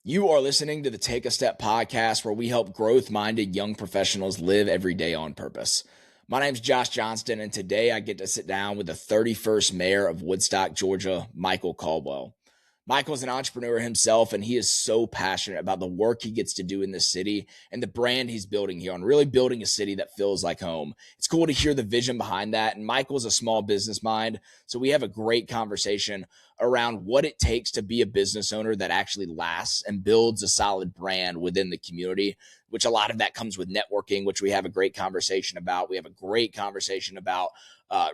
You are listening to the Take a Step podcast, where we help growth-minded young professionals live every day on purpose. My name is Josh Johnston, and today I get to sit down with the 31st Mayor of Woodstock, Georgia, Michael Caldwell. Michael's an entrepreneur himself, and he is so passionate about the work he gets to do in this city and the brand he's building here on really building a city that feels like home. It's cool to hear the vision behind that, and Michael's a small business mind, so we have a great conversation around what it takes to be a business owner that actually lasts and builds a solid brand within the community, which a lot of that comes with networking, which we have a great conversation about. We have a great conversation about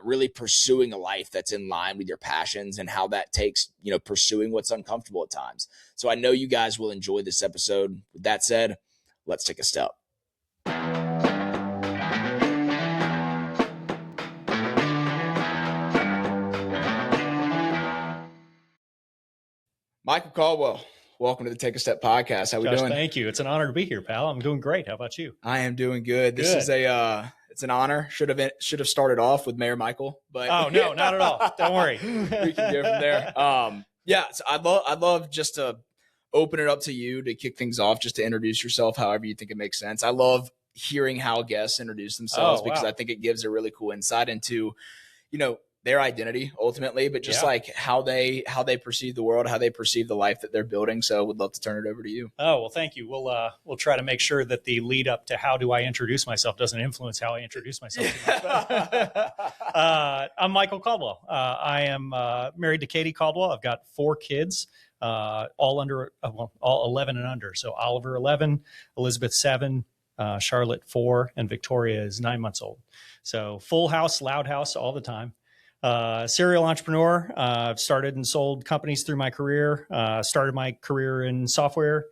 really pursuing a life that's in line with your passions and how that takes, pursuing what's uncomfortable at times. So I know you guys will enjoy this episode. With that said, let's take a step. Michael Caldwell, welcome to the Take a Step podcast. How we doing? Thank you. It's an honor to be here, pal. I'm doing great. How about you? I am doing good. This is it's an honor. Should have started off with Mayor Michael, but no, not at all. Don't worry. We can go from there. So I'd love just to open it up to you to kick things off, just to introduce yourself however you think it makes sense. I love hearing how guests introduce themselves because I think it gives a really cool insight into, their identity ultimately, but just like how they perceive the world, how they perceive the life that they're building. So would love to turn it over to you. Oh, well, thank you. We'll try to make sure that the lead up to how do I introduce myself doesn't influence how I introduce myself. I'm Michael Caldwell. I am married to Katie Caldwell. I've got 4 kids, all 11 and under. So Oliver 11, Elizabeth 7, Charlotte 4, and Victoria is 9 months old. So full house, loud house all the time. Serial entrepreneur. I've started and sold companies through my career. Started my career in software.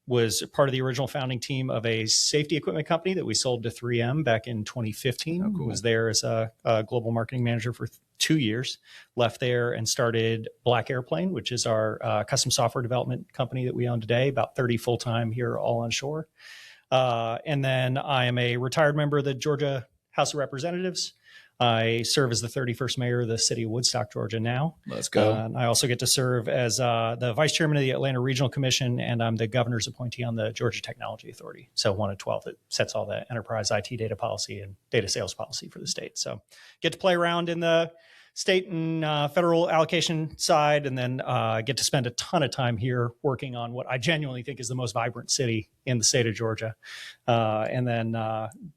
Was part of the original founding team of a safety equipment company that we sold to 3M back in 2015. Oh, cool. Was there as a global marketing manager for 2 years. Left there and started Black Airplane, which is our custom software development company that we own today. About 30 full-time here, all on shore. And then I am a retired member of the Georgia House of Representatives. I serve as the 31st mayor of the city of Woodstock, Georgia now. Let's go. And I also get to serve as the vice chairman of the Atlanta Regional Commission, and I'm the governor's appointee on the Georgia Technology Authority. So 1 of 12 that sets all the enterprise IT data policy and data sales policy for the state. So get to play around in the state and federal allocation side, and then get to spend a ton of time here working on what I genuinely think is the most vibrant city in the state of Georgia, and then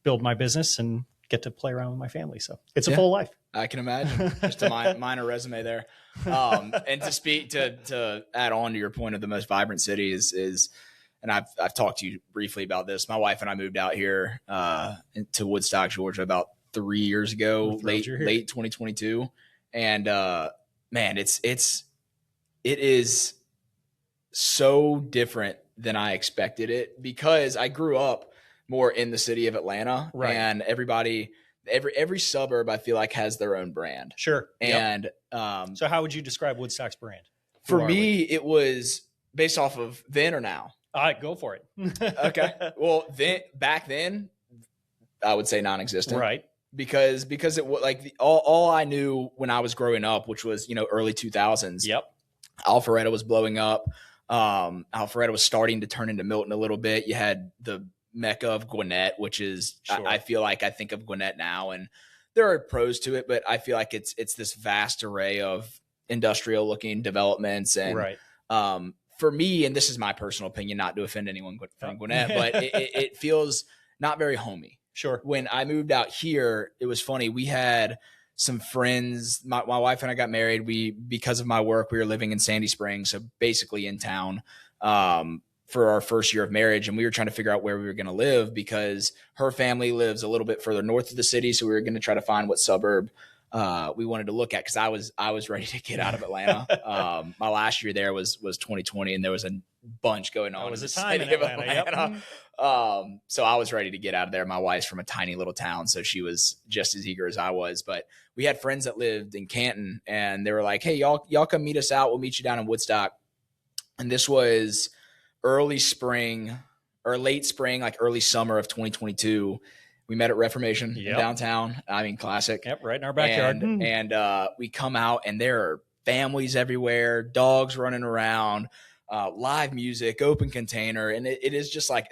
build my business and get to play around with my family. So it's a full life. I can imagine. Just a minor resume there. And to speak to add on to your point of the most vibrant city is, and I've talked to you briefly about this. My wife and I moved out here to Woodstock, Georgia about 3 years ago, late 2022. And man, it is so different than I expected it, because I grew up more in the city of Atlanta, right? And every suburb I feel like has their own brand. Sure. And so how would you describe Woodstock's brand? For me, it was based off of then or now. All right, go for it. Okay. Well, back then, I would say non-existent, right? Because it was like all I knew when I was growing up, which was early 2000s. Yep. Alpharetta was blowing up. Alpharetta was starting to turn into Milton a little bit. You had the mecca of Gwinnett, which is, sure. I feel like I think of Gwinnett now, and there are pros to it, but I feel like it's this vast array of industrial looking developments. And right. For me, and this is my personal opinion, not to offend anyone from Gwinnett, but it feels not very homey. Sure. When I moved out here, it was funny. We had some friends, my wife and I got married. Because of my work, we were living in Sandy Springs, so basically in town, for our first year of marriage. And we were trying to figure out where we were going to live, because her family lives a little bit further north of the city. So we were going to try to find what suburb we wanted to look at, because I was ready to get out of Atlanta. My last year there was 2020, and there was a bunch going on. It was a time in Atlanta. Yep. So I was ready to get out of there. My wife's from a tiny little town, so she was just as eager as I was. But we had friends that lived in Canton, and they were like, "Hey, y'all come meet us out. We'll meet you down in Woodstock." And this was early spring or late spring, like early summer of 2022. We met at Reformation in downtown. I mean, classic. Yep, right in our backyard. And we come out, and there are families everywhere, dogs running around. live music, open container. And it is just like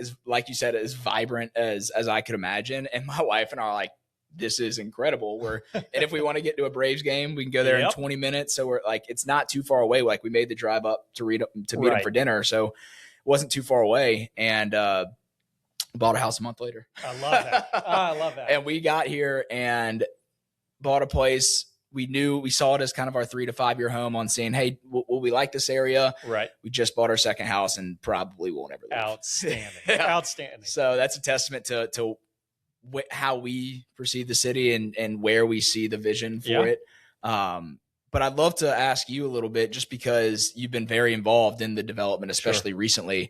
you said, as vibrant as I could imagine. And my wife and I are like, this is incredible. And if we want to get to a Braves game, we can go there in 20 minutes. So we're like, it's not too far away. Like we made the drive up to meet them for dinner. So it wasn't too far away. And, bought a house a month later. I love that. I love that. And we got here and bought a place. We saw it as kind of our 3 to 5 year home on saying, hey, will we like this area? Right. We just bought our second house and probably won't ever leave. Outstanding. Yeah. Outstanding. So that's a testament to how we perceive the city and where we see the vision for it. But I'd love to ask you a little bit, just because you've been very involved in the development, especially recently.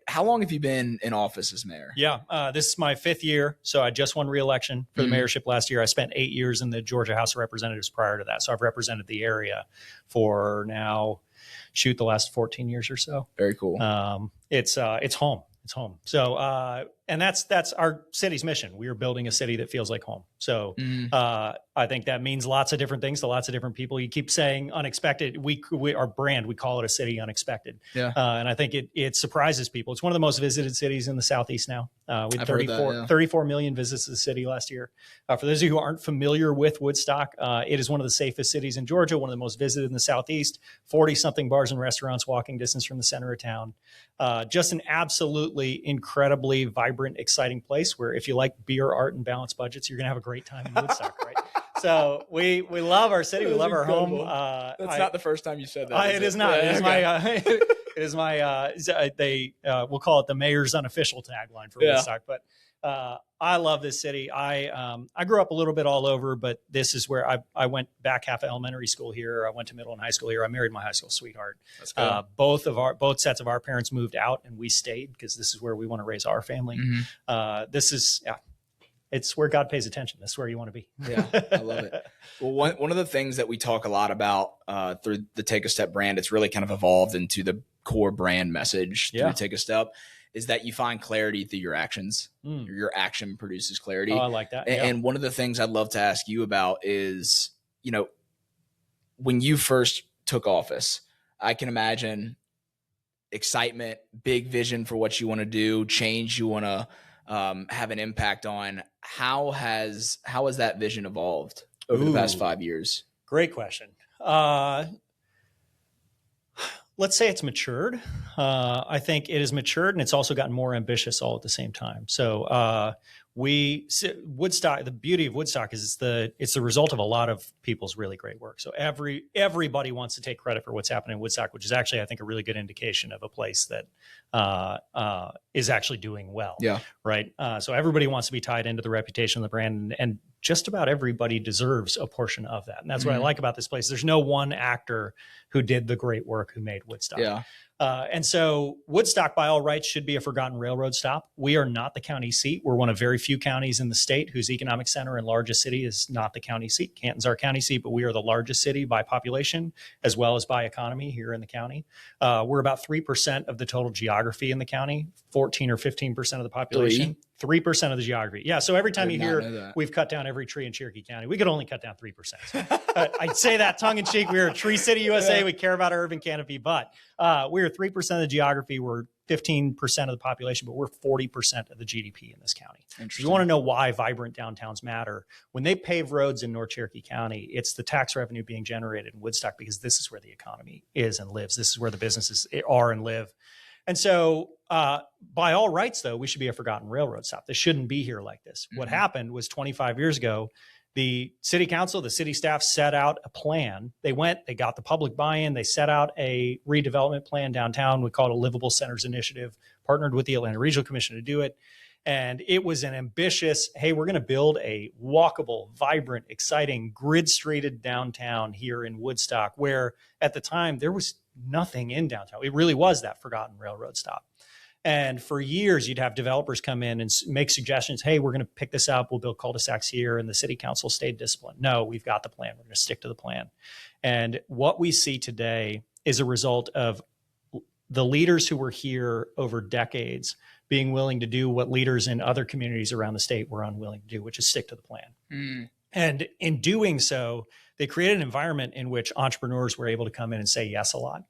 How long have you been in office as mayor? Yeah, this is my 5th year. So I just won re-election for the mayorship last year. I spent 8 years in the Georgia House of Representatives prior to that. So I've represented the area for now, the last 14 years or so. Very cool. It's home. It's home. So, and that's our city's mission. We are building a city that feels like home. So, I think that means lots of different things to lots of different people. You keep saying unexpected. Our brand, we call it a city unexpected. Yeah. And I think it surprises people. It's one of the most visited cities in the Southeast now. We had 34 million visits to the city last year. For those of you who aren't familiar with Woodstock, it is one of the safest cities in Georgia, one of the most visited in the Southeast, 40 something bars and restaurants walking distance from the center of town. Just an absolutely incredibly vibrant, exciting place where if you like beer, art, and balanced budgets, you're going to have a great time in Woodstock, right? So we love our city. We love our home. That's not the first time you said that. It is not. It is my, we'll call it the mayor's unofficial tagline for Woodstock. But I love this city. I grew up a little bit all over, but this is where I went back half of elementary school here. I went to middle and high school here. I married my high school sweetheart. That's cool. Both sets of our parents moved out, and we stayed because this is where we want to raise our family. It's where God pays attention. That's where you want to be. Yeah, I love it. Well, one of the things that we talk a lot about through the Take a Step brand, it's really kind of evolved into the core brand message through Take a Step, is that you find clarity through your actions. Your action produces clarity. Oh, I like that. And one of the things I'd love to ask you about is, when you first took office, I can imagine excitement, big vision for what you want to do, change you want to have an impact on. How has that vision evolved over the past 5 years? Great question. Let's say it's matured. I think it has matured, and it's also gotten more ambitious all at the same time. So Woodstock, the beauty of Woodstock is it's the result of a lot of people's really great work. So everybody wants to take credit for what's happening in Woodstock, which is actually, I think, a really good indication of a place that is actually doing well. Yeah. Right. So everybody wants to be tied into the reputation of the brand, and just about everybody deserves a portion of that. And that's what I like about this place. There's no one actor who did the great work who made Woodstock. Yeah. And so Woodstock, by all rights, should be a forgotten railroad stop. We are not the county seat. We're one of very few counties in the state whose economic center and largest city is not the county seat. Canton's our county seat, but we are the largest city by population as well as by economy here in the county. We're about 3% of the total geography in the county, 14 or 15% of the population. 3% of the geography. Yeah. So every time you hear we've cut down every tree in Cherokee County, we could only cut down 3%. So, I'd say that tongue in cheek. We're a tree city USA. Yeah. We care about our urban canopy, but we're 3% of the geography. We're 15% of the population, but we're 40% of the GDP in this county. If you want to know why vibrant downtowns matter, when they pave roads in North Cherokee County, it's the tax revenue being generated in Woodstock because this is where the economy is and lives. This is where the businesses are and live. And so by all rights, though, we should be a forgotten railroad stop. This shouldn't be here like this. What happened was 25 years ago, the city council, the city staff set out a plan. They got the public buy-in. They set out a redevelopment plan downtown. We call it a Livable Centers Initiative, partnered with the Atlanta Regional Commission to do it. And it was an ambitious, hey, we're going to build a walkable, vibrant, exciting, grid-streeted downtown here in Woodstock, where at the time there was nothing in downtown. It really was that forgotten railroad stop. And for years, you'd have developers come in and make suggestions. Hey, we're going to pick this up. We'll build cul-de-sacs here. And the city council stayed disciplined. No, we've got the plan. We're going to stick to the plan. And what we see today is a result of the leaders who were here over decades being willing to do what leaders in other communities around the state were unwilling to do, which is stick to the plan. And in doing so, they created an environment in which entrepreneurs were able to come in and say yes a lot.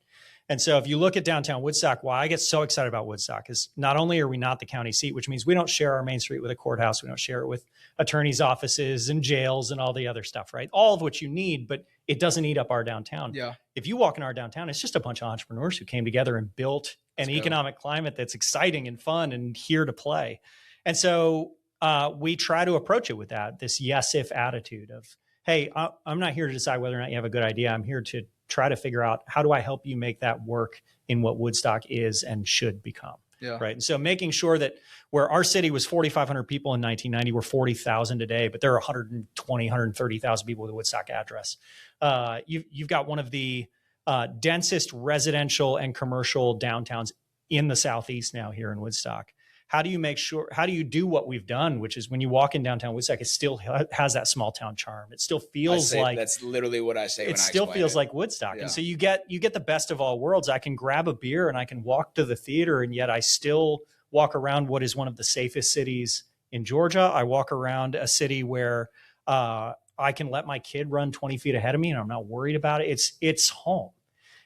And so if you look at downtown Woodstock, why I get so excited about Woodstock is not only are we not the county seat, which means we don't share our main street with a courthouse. We don't share it with attorneys' offices and jails and all the other stuff, right? All of which you need, but it doesn't eat up our downtown. Yeah. If you walk in our downtown, it's just a bunch of entrepreneurs who came together and built an economic climate that's exciting and fun and here to play. And so we try to approach it with this yes, if attitude of, hey, I'm not here to decide whether or not you have a good idea. I'm here to try to figure out how do I help you make that work in what Woodstock is and should become. Yeah. Right. And so making sure that where our city was 4,500 people in 1990, we're 40,000 today, but there are 120, 130,000 people with a Woodstock address. You've got one of the densest residential and commercial downtowns in the Southeast now here in Woodstock. How do you do what we've done, which is when you walk in downtown Woodstock, it still has that small town charm. It still feels like, that's literally what I say. It still feels like Woodstock. Yeah. And so you get the best of all worlds. I can grab a beer and I can walk to the theater, and yet I still walk around what is one of the safest cities in Georgia. I walk around a city where I can let my kid run 20 feet ahead of me and I'm not worried about it. It's home.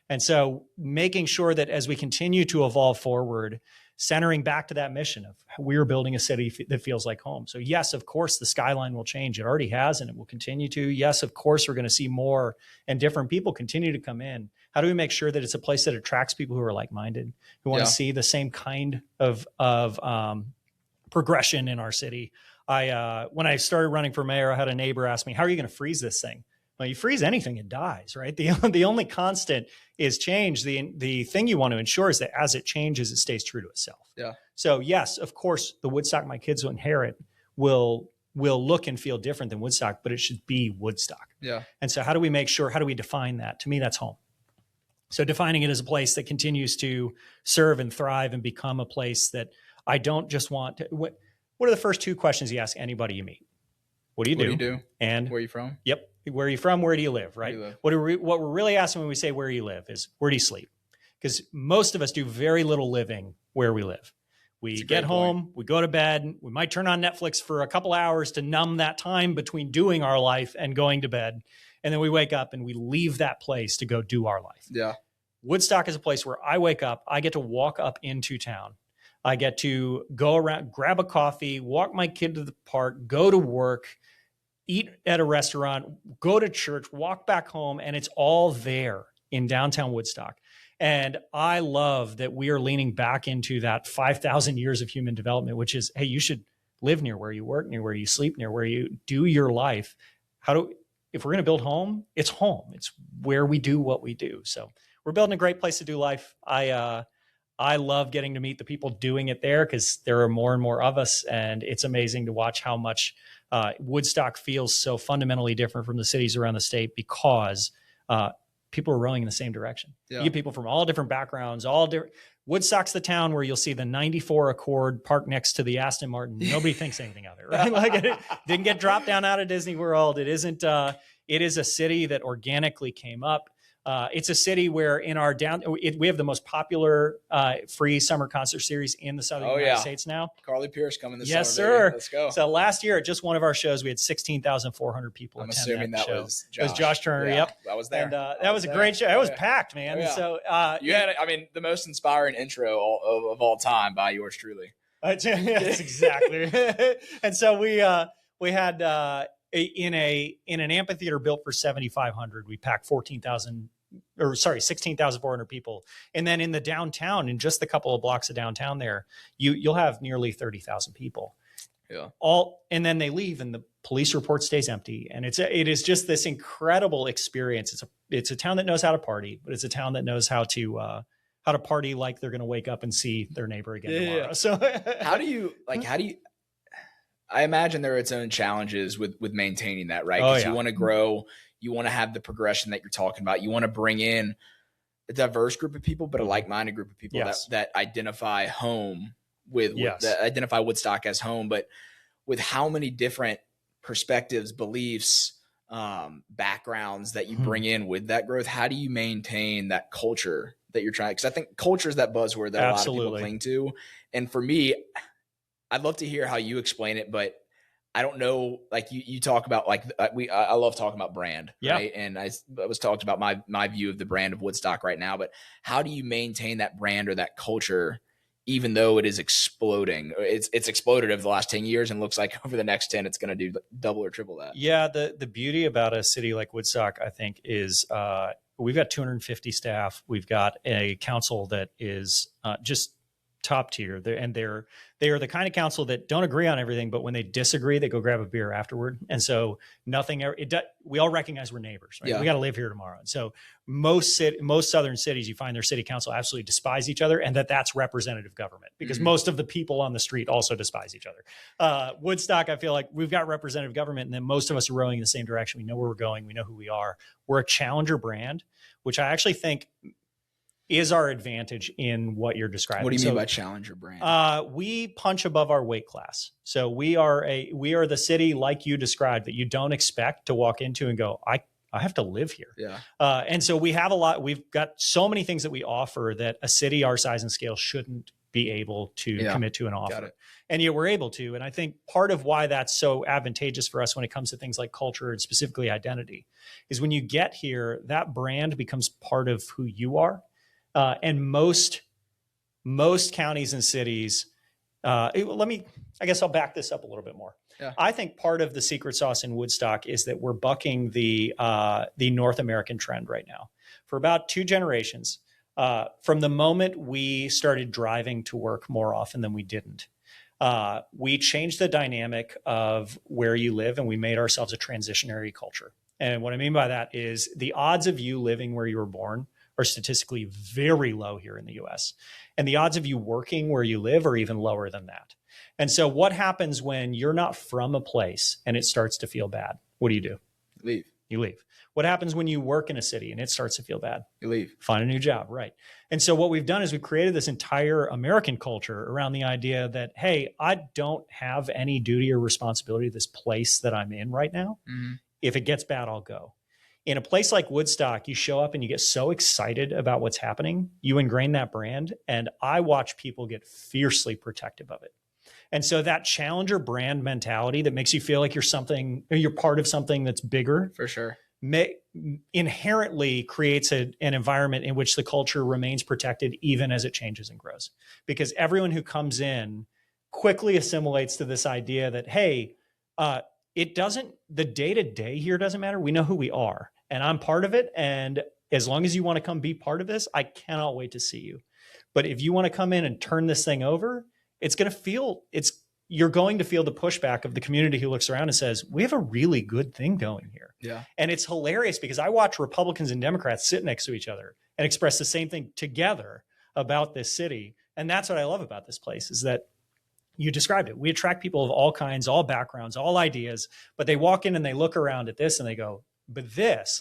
And so making sure that as we continue to evolve forward, centering back to that mission of we're building a city that feels like home. So yes, of course, the skyline will change. It already has, and it will continue to. Yes, of course, we're going to see more and different people continue to come in. How do we make sure that it's a place that attracts people who are like-minded, who want to see the same kind of progression in our city? When I started running for mayor, I had a neighbor ask me, how are you going to freeze this thing? Well, you freeze anything, it dies, right? The only constant is change. The thing you want to ensure is that as it changes, it stays true to itself. Yeah. So yes, of course, the Woodstock my kids will inherit will look and feel different than Woodstock, but it should be Woodstock. Yeah. And so how do we define that? To me, that's home. So defining it as a place that continues to serve and thrive and become a place that I don't just want to, what are the first two questions you ask anybody you meet? What do you do? And where are you from? Yep. Where are you from? Where do you live? Right. What we're really asking when we say where you live is where do you sleep? Because most of us do very little living where we live. We get home, we go to bed, we might turn on Netflix for a couple hours to numb that time between doing our life and going to bed. And then we wake up and we leave that place to go do our life. Yeah. Woodstock is a place where I wake up, I get to walk up into town. I get to go around, grab a coffee, walk my kid to the park, go to work, eat at a restaurant, go to church, walk back home, and it's all there in downtown Woodstock. And I love that we are leaning back into that 5,000 years of human development, which is, hey, you should live near where you work, near where you sleep, near where you do your life. If we're going to build home, it's home. It's where we do what we do. So we're building a great place to do life. I love getting to meet the people doing it there because there are more and more of us. And it's amazing to watch how much Woodstock feels so fundamentally different from the cities around the state because people are rowing in the same direction. Yeah. You get people from all different backgrounds, all different. Woodstock's the town where you'll see the 94 Accord parked next to the Aston Martin. Nobody thinks anything of it, right? Like it didn't get dropped down out of Disney World. It isn't. It is a city that organically came up. It's a city where in our we have the most popular free summer concert series in the Southern United States now. Carly Pierce coming this yes, summer. Yes, sir. Baby. Let's go. So last year at just one of our shows, we had 16,400 people. I'm assuming that was Josh. It was Josh Turner. Yeah, yep, that was there. And that was a great show. It was packed, man. So you had, the most inspiring intro of all time by yours truly. That's exactly. And so we had in an amphitheater built for 7,500, we packed 16,400 people. And then in the downtown, in just a couple of blocks of downtown there, you'll have nearly 30,000 people. Yeah. And then they leave and the police report stays empty. And it is just this incredible experience. It's a town that knows how to party, but it's a town that knows how to party like they're going to wake up and see their neighbor again tomorrow. Yeah. So how do you I imagine there are its own challenges with maintaining that, right? Because you want to grow, you want to have the progression that you're talking about. You want to bring in a diverse group of people, but a like-minded group of people that identify home that identify Woodstock as home, but with how many different perspectives, beliefs, backgrounds that you bring in with that growth, how do you maintain that culture that you're trying? Because I think culture is that buzzword that a lot of people cling to. And for me, I'd love to hear how you explain it, but I don't know, like you talk about like I love talking about brand, right? And I was talked about my view of the brand of Woodstock right now, but how do you maintain that brand or that culture, even though it is exploding? It's exploded over the last 10 years and looks like over the next 10, it's going to do double or triple that. Yeah. The beauty about a city like Woodstock, I think, is we've got 250 staff. We've got a council that is just top tier. They are the kind of council that don't agree on everything, but when they disagree, they go grab a beer afterward. And so we all recognize we're neighbors, right? We got to live here tomorrow. And so most southern cities, you find their city council absolutely despise each other, and that's representative government, because most of the people on the street also despise each other. Woodstock, I feel like we've got representative government, and then most of us are rowing in the same direction. We know where we're going. We know who we are. We're a challenger brand, which I actually think is our advantage in what you're describing. What do you mean by challenger brand? We punch above our weight class. So we are the city, like you described, that you don't expect to walk into and go, I have to live here. Yeah. And so we've got so many things that we offer that a city our size and scale shouldn't be able to commit to and offer. And yet we're able to. And I think part of why that's so advantageous for us when it comes to things like culture and specifically identity is when you get here, that brand becomes part of who you are. And most counties and cities, I guess I'll back this up a little bit more. Yeah. I think part of the secret sauce in Woodstock is that we're bucking the North American trend right now. For about 2 generations, from the moment we started driving to work more often than we didn't, we changed the dynamic of where you live, and we made ourselves a transitionary culture. And what I mean by that is the odds of you living where you were born are statistically very low here in the US. And the odds of you working where you live are even lower than that. And so what happens when you're not from a place and it starts to feel bad? What do? Leave. You leave. What happens when you work in a city and it starts to feel bad? You leave. Find a new job, right? And so what we've done is we've created this entire American culture around the idea that, hey, I don't have any duty or responsibility to this place that I'm in right now. Mm-hmm. If it gets bad, I'll go. In a place like Woodstock, you show up and you get so excited about what's happening, you ingrain that brand, and I watch people get fiercely protective of it. And so that challenger brand mentality that makes you feel like you're part of something that's bigger, for sure, inherently creates an environment in which the culture remains protected even as it changes and grows. Because everyone who comes in quickly assimilates to this idea that, hey, the day-to-day here doesn't matter. We know who we are, and I'm part of it. And as long as you want to come be part of this, I cannot wait to see you. But if you want to come in and turn this thing over, you're going to feel the pushback of the community who looks around and says, we have a really good thing going here. Yeah. And it's hilarious because I watch Republicans and Democrats sit next to each other and express the same thing together about this city. And that's what I love about this place, is that you described it. We attract people of all kinds, all backgrounds, all ideas, but they walk in and they look around at this and they go, but this,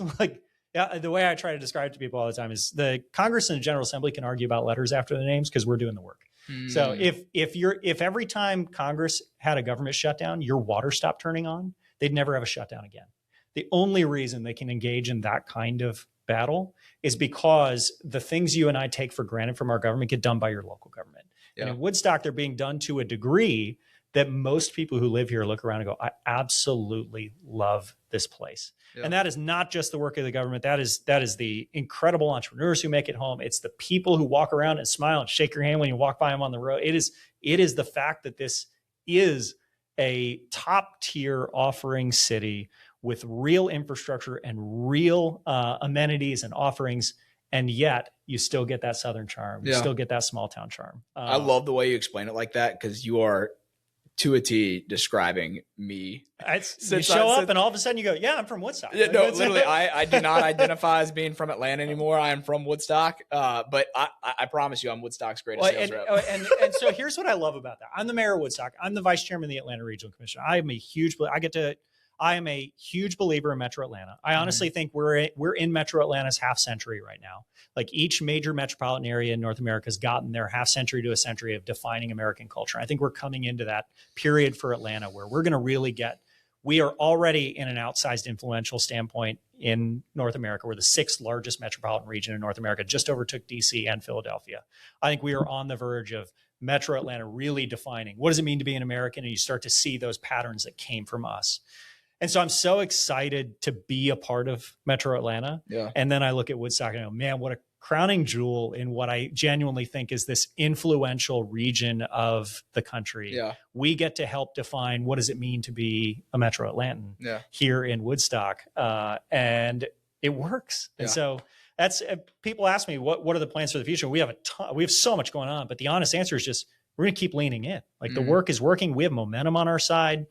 the way I try to describe it to people all the time is the Congress and the General Assembly can argue about letters after the names because we're doing the work. So if every time Congress had a government shutdown, your water stopped turning on, they'd never have a shutdown again. The only reason they can engage in that kind of battle is because the things you and I take for granted from our government get done by your local government. Yeah. And in Woodstock, they're being done to a degree that most people who live here look around and go, I absolutely love this place. Yeah. And that is not just the work of the government. That is the incredible entrepreneurs who make it home. It's the people who walk around and smile and shake your hand when you walk by them on the road. It is the fact that this is a top tier offering city with real infrastructure and real amenities and offerings. And yet you still get that Southern charm. You still get that small town charm. I love the way you explain it like that, because you are to a T describing me. You show up and all of a sudden you go, yeah, I'm from Woodstock. Yeah, no, literally, I do not identify as being from Atlanta anymore. I am from Woodstock. But I promise you, I'm Woodstock's greatest sales rep. And so here's what I love about that. I'm the mayor of Woodstock. I'm the vice chairman of the Atlanta Regional Commission. I am a huge believer in Metro Atlanta. I honestly think we're in Metro Atlanta's half century right now. Like each major metropolitan area in North America has gotten their half century to a century of defining American culture. I think we're coming into that period for Atlanta where we're going to we are already in an outsized influential standpoint in North America. We're the 6th largest metropolitan region in North America, just overtook DC and Philadelphia. I think we are on the verge of Metro Atlanta really defining what does it mean to be an American, and you start to see those patterns that came from us. And so I'm so excited to be a part of Metro Atlanta. Yeah. And then I look at Woodstock and I go, man, what a crowning jewel in what I genuinely think is this influential region of the country. Yeah. We get to help define what does it mean to be a Metro Atlantan here in Woodstock. And it works. And so that's, people ask me, what are the plans for the future? We have we have so much going on, but the honest answer is just, we're going to keep leaning in. Like the work is working. We have momentum on our side.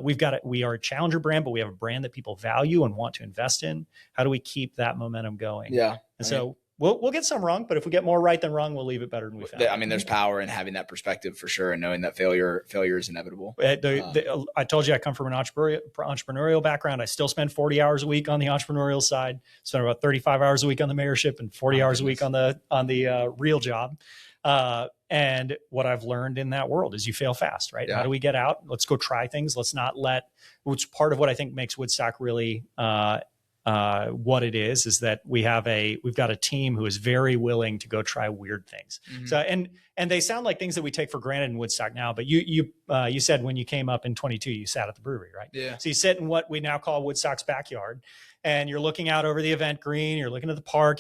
We are a challenger brand, but we have a brand that people value and want to invest in. How do we keep that momentum going? Yeah. And so we'll get some wrong, but if we get more right than wrong, we'll leave it better than we found. I mean, there's power in having that perspective for sure, and knowing that failure is inevitable. I told you I come from an entrepreneurial background. I still spend 40 hours a week on the entrepreneurial side. Spend about 35 hours a week on the mayorship and 40 hours a week on the real job. And what I've learned in that world is you fail fast, right? Yeah. How do we get out? Let's go try things. Let's not which part of what I think makes Woodstock really, what it is that we've got a team who is very willing to go try weird things. Mm-hmm. So, and they sound like things that we take for granted in Woodstock now, but you said when you came up in 22, you sat at the brewery, right? Yeah. So you sit in what we now call Woodstock's backyard, and you're looking out over the event green, you're looking at the park,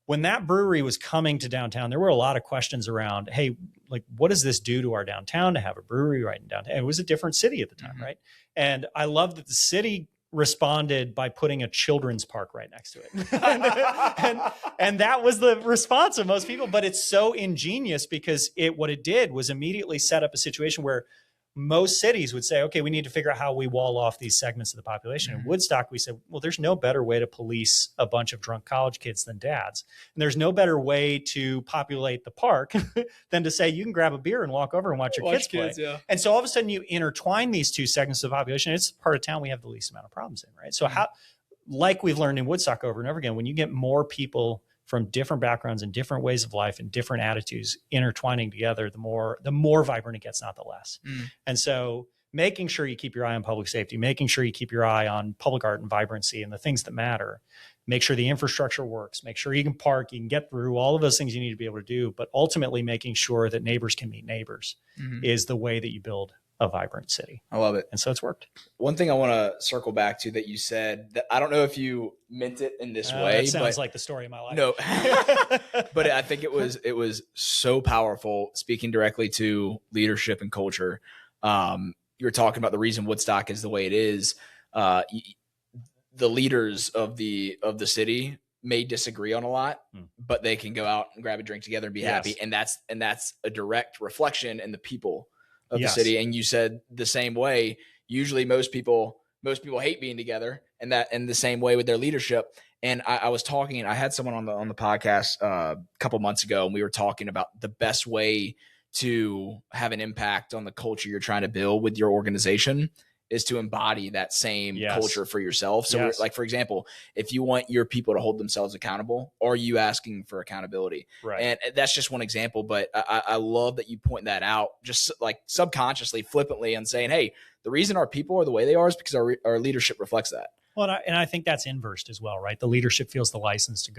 when that brewery was coming to downtown, there were a lot of questions around, hey, like, what does this do to our downtown to have a brewery right in downtown? And it was a different city at the time, right? And I love that the city responded by putting a children's park right next to it. and that was the response of most people. But it's so ingenious because what it did was immediately set up a situation where most cities would say, okay, we need to figure out how we wall off these segments of the population. In Woodstock, we said, well, there's no better way to police a bunch of drunk college kids than dads. And there's no better way to populate the park than to say, you can grab a beer and walk over and watch your kids play. Yeah. And so all of a sudden you intertwine these two segments of the population. It's the part of town we have the least amount of problems in, right? So like we've learned in Woodstock over and over again, when you get more people from different backgrounds and different ways of life and different attitudes intertwining together, the more vibrant it gets, not the less. And so making sure you keep your eye on public safety, making sure you keep your eye on public art and vibrancy and the things that matter, make sure the infrastructure works, make sure you can park, you can get through all of those things you need to be able to do, but ultimately making sure that neighbors can meet neighbors is the way that you build a vibrant city. I love it. And so it's worked. One thing I want to circle back to that you said, that I don't know if you meant it in this way. It sounds like the story of my life. No, but I think it was so powerful, speaking directly to leadership and culture. You were talking about the reason Woodstock is the way it is. The leaders of the city may disagree on a lot, but they can go out and grab a drink together and be happy. And that's a direct reflection in the people of the city. And you said the same way. Usually most people hate being together, and that in the same way with their leadership. And I was talking, I had someone on the podcast a couple months ago, and we were talking about the best way to have an impact on the culture you're trying to build with your organization is to embody that same culture for yourself. So like, for example, if you want your people to hold themselves accountable, are you asking for accountability? Right. And that's just one example, but I love that you point that out, just like subconsciously, flippantly, and saying, hey, the reason our people are the way they are is because our leadership reflects that. Well, and I think that's inversed as well, right? The leadership feels the license to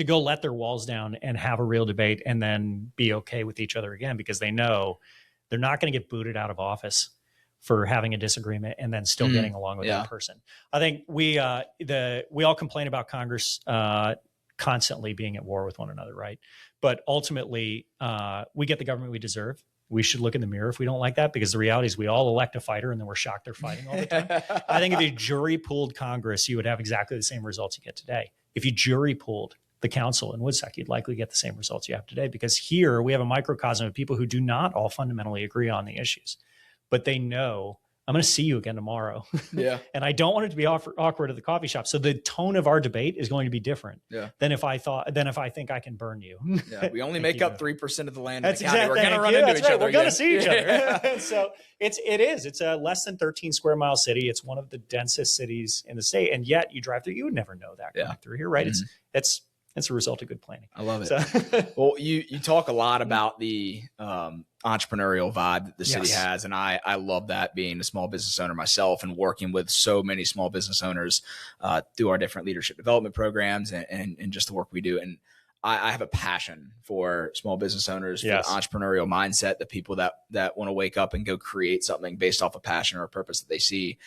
go let their walls down and have a real debate and then be okay with each other again, because they know they're not going to get booted out of office for having a disagreement and then still getting along with that person. I think we all complain about Congress constantly being at war with one another, right? But ultimately, we get the government we deserve. We should look in the mirror if we don't like that, because the reality is we all elect a fighter and then we're shocked they're fighting all the time. I think if you jury pooled Congress, you would have exactly the same results you get today. If you jury pooled the council in Woodstock, you'd likely get the same results you have today, because here we have a microcosm of people who do not all fundamentally agree on the issues, but they know I'm going to see you again tomorrow. Yeah. And I don't want it to be awkward at the coffee shop. So the tone of our debate is going to be different than if I think I can burn you. Yeah. We only make up 3% of the land in That's the county. Exactly. We're going to run into each other. We're going to see each other. So it's a less than 13 square mile city. It's one of the densest cities in the state. And yet you drive through, you would never know that going through here, right? It's a result of good planning. I love it. So. Well, you talk a lot about the entrepreneurial vibe that the city has, and I love that, being a small business owner myself and working with so many small business owners through our different leadership development programs and just the work we do. And I have a passion for small business owners, for the Yes. entrepreneurial mindset, the people that want to wake up and go create something based off a passion or a purpose that they see.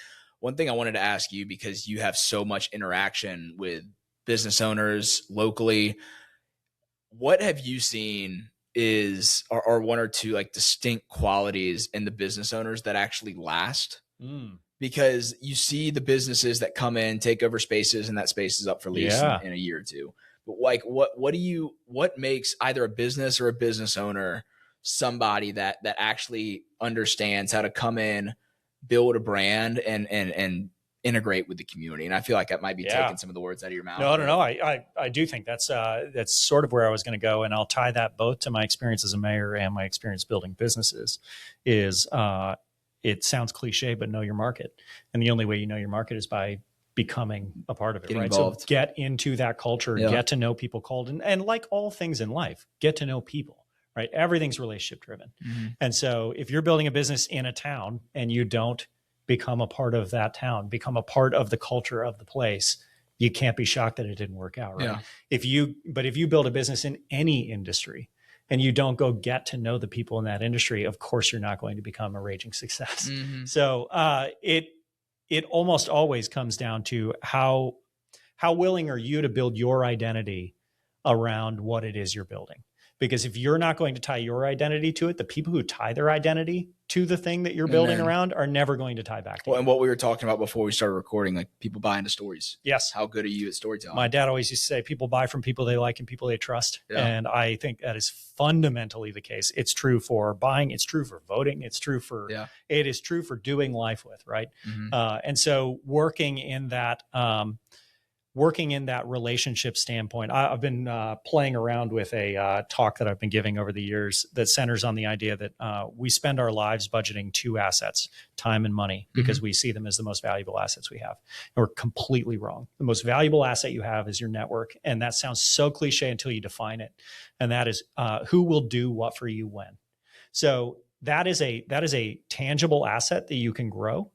One thing I wanted to ask you, because you have so much interaction with business owners locally, what have you seen are one or two like distinct qualities in the business owners that actually last? Because you see the businesses that come in, take over spaces, and that space is up for lease in a year or two. But like, what makes either a business or a business owner somebody that actually understands how to come in, build a brand, and integrate with the community? And I feel like that might be taking some of the words out of your mouth. No. I do think that's sort of where I was going to go, and I'll tie that both to my experience as a mayor and my experience building businesses. It sounds cliche, but know your market, and the only way you know your market is by becoming a part of it. Getting right? involved. So get into that culture, get to know people cold, and like all things in life, get to know people. Right? Everything's relationship driven, and so if you're building a business in a town and you don't become a part of that town, become a part of the culture of the place, you can't be shocked that it didn't work out. Right? If you build a business in any industry and you don't go get to know the people in that industry, of course you're not going to become a raging success. So it almost always comes down to how willing are you to build your identity around what it is you're building. Because if you're not going to tie your identity to it, the people who tie their identity to the thing that you're building around are never going to tie back to you. And what we were talking about before we started recording, like people buy into stories. Yes. How good are you at storytelling? My dad always used to say people buy from people they like and people they trust. And I think that is fundamentally the case. It's true for buying. It's true for voting. It's true for, it is true for doing life with, right? And so working in that relationship standpoint, I've been playing around with a talk that I've been giving over the years that centers on the idea that we spend our lives budgeting two assets, time and money, because we see them as the most valuable assets we have. And we're completely wrong. The most valuable asset you have is your network. And that sounds so cliche until you define it. And that is who will do what for you when. So that is a tangible asset that you can grow.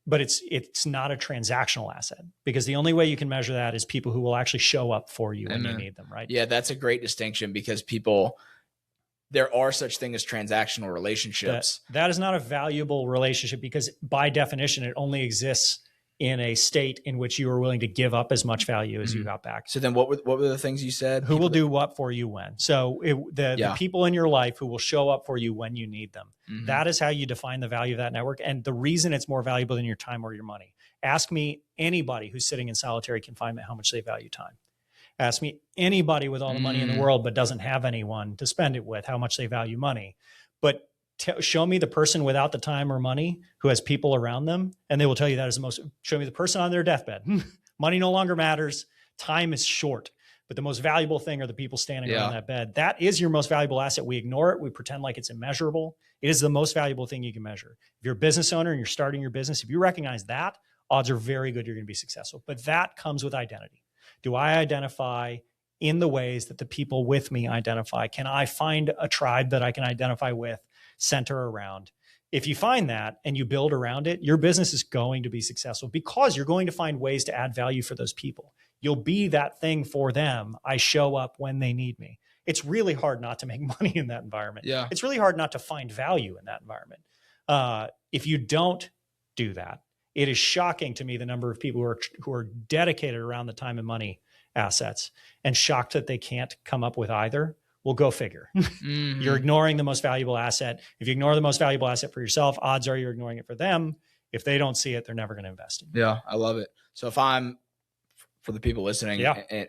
But it's not a transactional asset, because the only way you can measure that is people who will actually show up for you when you need them, right? Yeah, that's a great distinction, because there are such things as transactional relationships. That is not a valuable relationship, because by definition, it only exists in a state in which you are willing to give up as much value as you got back. So then what were the things you said? Who will do what for you when? So the people in your life who will show up for you when you need them. That is how you define the value of that network. And the reason it's more valuable than your time or your money. Ask me anybody who's sitting in solitary confinement how much they value time. Ask me anybody with all the money in the world but doesn't have anyone to spend it with how much they value money. But show me the person without the time or money who has people around them, and they will tell you that is the most. Show me the person on their deathbed. Money no longer matters. Time is short. But the most valuable thing are the people standing around that bed. That is your most valuable asset. We ignore it. We pretend like it's immeasurable. It is the most valuable thing you can measure. If you're a business owner and you're starting your business, if you recognize that, odds are very good you're going to be successful. But that comes with identity. Do I identify in the ways that the people with me identify? Can I find a tribe that I can identify with, center around? If you find that and you build around it, your business is going to be successful, because you're going to find ways to add value for those people. You'll be that thing for them. I show up when they need me. It's really hard not to make money in that environment. Yeah. It's really hard not to find value in that environment. If you don't do that, it is shocking to me the number of people who are dedicated around the time and money assets, and shocked that they can't come up with either. Well, go figure. You're ignoring the most valuable asset. If you ignore the most valuable asset for yourself, odds are you're ignoring it for them. If they don't see it, they're never going to invest in you. Yeah, I love it. So if I'm, for the people listening, and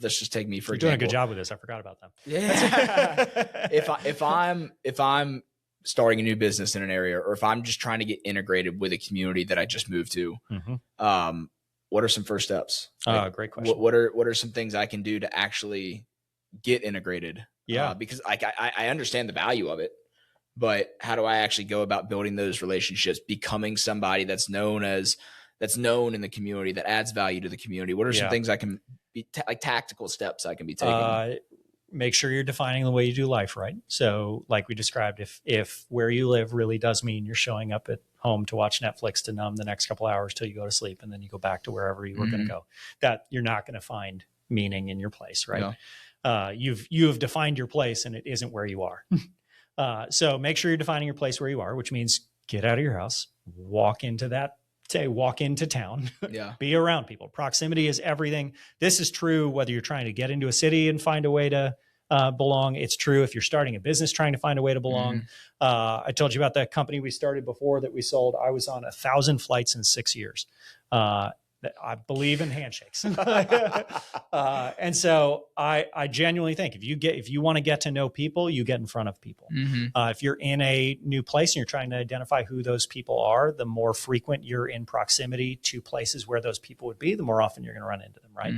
let's just take me for example. You're doing a good job with this. I forgot about them. Yeah. if I'm starting a new business in an area, or if I'm just trying to get integrated with a community that I just moved to, what are some first steps? Great question. What are some things I can do to actually get integrated? Yeah. Because I understand the value of it, but how do I actually go about building those relationships, becoming somebody that's known in the community, that adds value to the community? What are some things I can be like tactical steps I can be taking? Make sure you're defining the way you do life, right? So like we described, if where you live really does mean you're showing up at home to watch Netflix to numb the next couple hours till you go to sleep, and then you go back to wherever you were going to go, that you're not going to find meaning in your place, right? You have defined your place and it isn't where you are. So make sure you're defining your place where you are, which means get out of your house, walk into town, Yeah. be around people. Proximity is everything. This is true whether you're trying to get into a city and find a way to belong. It's true if you're starting a business trying to find a way to belong. I told you about that company we started before that we sold. I was on 1,000 flights in 6 years. I believe in handshakes. And so I genuinely think if you want to get to know people, you get in front of people. If you're in a new place and you're trying to identify who those people are, the more frequent you're in proximity to places where those people would be, the more often you're going to run into them, right?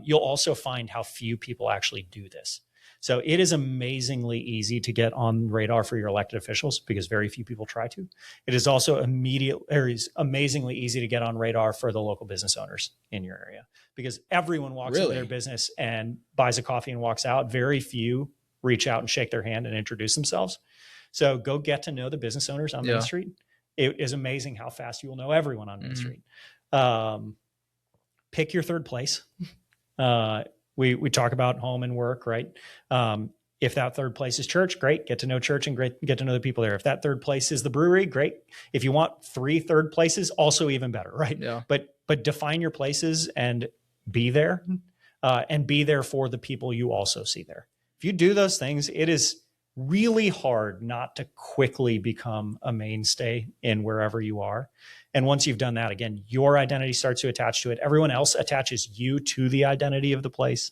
You'll also find how few people actually do this. So it is amazingly easy to get on radar for your elected officials because very few people try to. It is also amazingly easy to get on radar for the local business owners in your area because everyone walks into their business and buys a coffee and walks out. Very few reach out and shake their hand and introduce themselves. So go get to know the business owners on Main Street. It is amazing how fast you will know everyone on Main Street. Pick your third place. We talk about home and work, right? If that third place is church, great. Get to know church and get to know the people there. If that third place is the brewery, great. If you want 3 third places, also even better, right? Yeah. But define your places and be there for the people you also see there. If you do those things, it is really hard not to quickly become a mainstay in wherever you are. And once you've done that, again, your identity starts to attach to it. Everyone else attaches you to the identity of the place.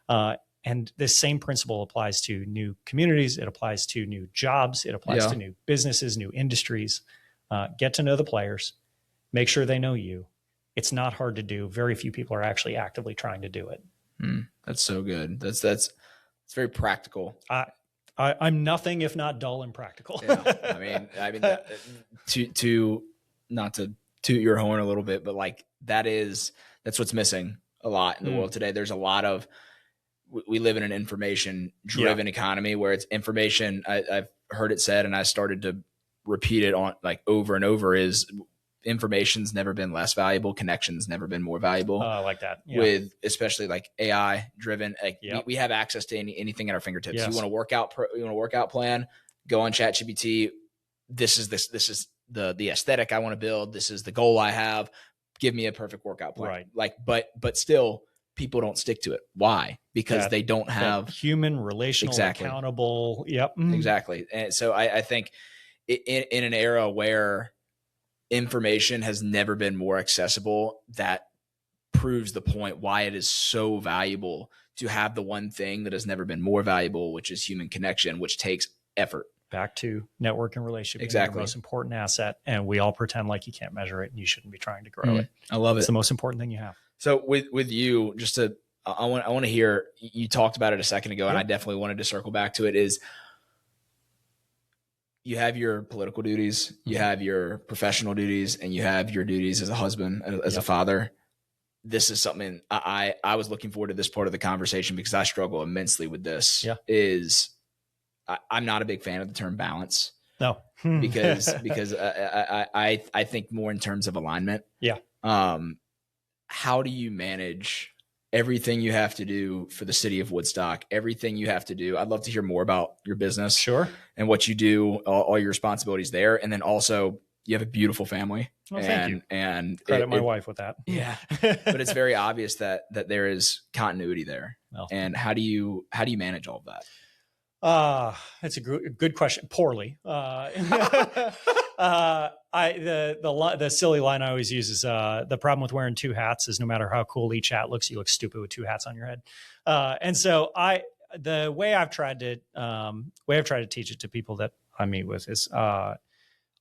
And this same principle applies to new communities. It applies to new jobs. It applies to new businesses, new industries. Get to know the players. Make sure they know you. It's not hard to do. Very few people are actually actively trying to do it. That's so good. That's very practical. I'm nothing if not dull and practical. I mean, to not to toot your horn a little bit, but like that's what's missing a lot in the world today. There's a lot of, we live in an information driven economy where it's information. I've heard it said, and I started to repeat it on like over and over is information's never been less valuable. Connection's never been more valuable. I like that. With especially like AI driven, we have access to anything at our fingertips. You want a workout plan, go on ChatGPT. This is the aesthetic I want to build. This is the goal I have. Give me a perfect workout plan. Right. Like, but still people don't stick to it. Why? Because they don't have human, relational, accountable. Yep. Exactly. And so I think in an era where information has never been more accessible, that proves the point why it is so valuable to have the one thing that has never been more valuable, which is human connection, which takes effort. Back to network and relationship. Exactly. The most important asset. And we all pretend like you can't measure it and you shouldn't be trying to grow it. I love it. It's the most important thing you have. So with you, I want to hear, you talked about it a second ago, and I definitely wanted to circle back to it, is you have your political duties, you have your professional duties, and you have your duties as a husband, as a father. This is something I was looking forward to this part of the conversation because I struggle immensely with this. I'm not a big fan of the term balance. No, because I think more in terms of alignment. How do you manage everything you have to do for the city of Woodstock, everything you have to do? I'd love to hear more about your business. Sure. And what you do, all your responsibilities there. And then also you have a beautiful family. Thank you. And credit my wife with that. Yeah. But it's very obvious that there is continuity there. Well, and how do you manage all of that? That's a good question. Poorly. The silly line I always use is, the problem with wearing 2 hats is no matter how cool each hat looks, you look stupid with 2 hats on your head. And so the way I've tried to teach it to people that I meet with is,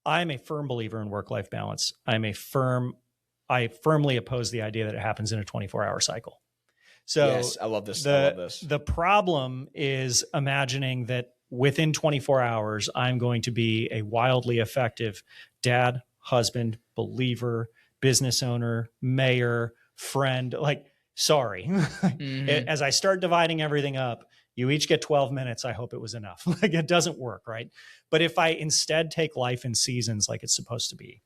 I'm a firm believer in work-life balance. I firmly oppose the idea that it happens in a 24-hour cycle. So yes, I love this. The problem is imagining that within 24 hours, I'm going to be a wildly effective dad, husband, believer, business owner, mayor, friend. Like, sorry. As I start dividing everything up, you each get 12 minutes. I hope it was enough. Like, it doesn't work, right? But if I instead take life in seasons like it's supposed to be,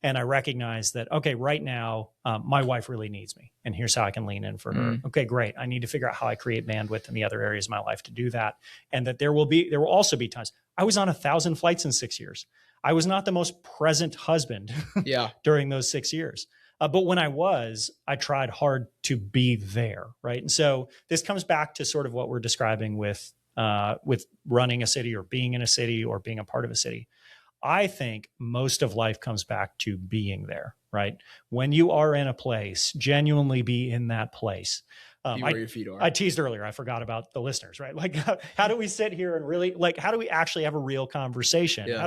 And I recognize that, okay, right now, my wife really needs me. And here's how I can lean in for her. Okay, great. I need to figure out how I create bandwidth in the other areas of my life to do that. And that there will also be times. I was on 1,000 flights in 6 years. I was not the most present husband during those 6 years. But when I tried hard to be there, right? And so this comes back to sort of what we're describing with running a city or being in a city or being a part of a city. I think most of life comes back to being there, right? When you are in a place, genuinely be in that place. Be where your feet are. I teased earlier. I forgot about the listeners, right? Like, how do we sit here and really, like, how do we actually have a real conversation? Yeah.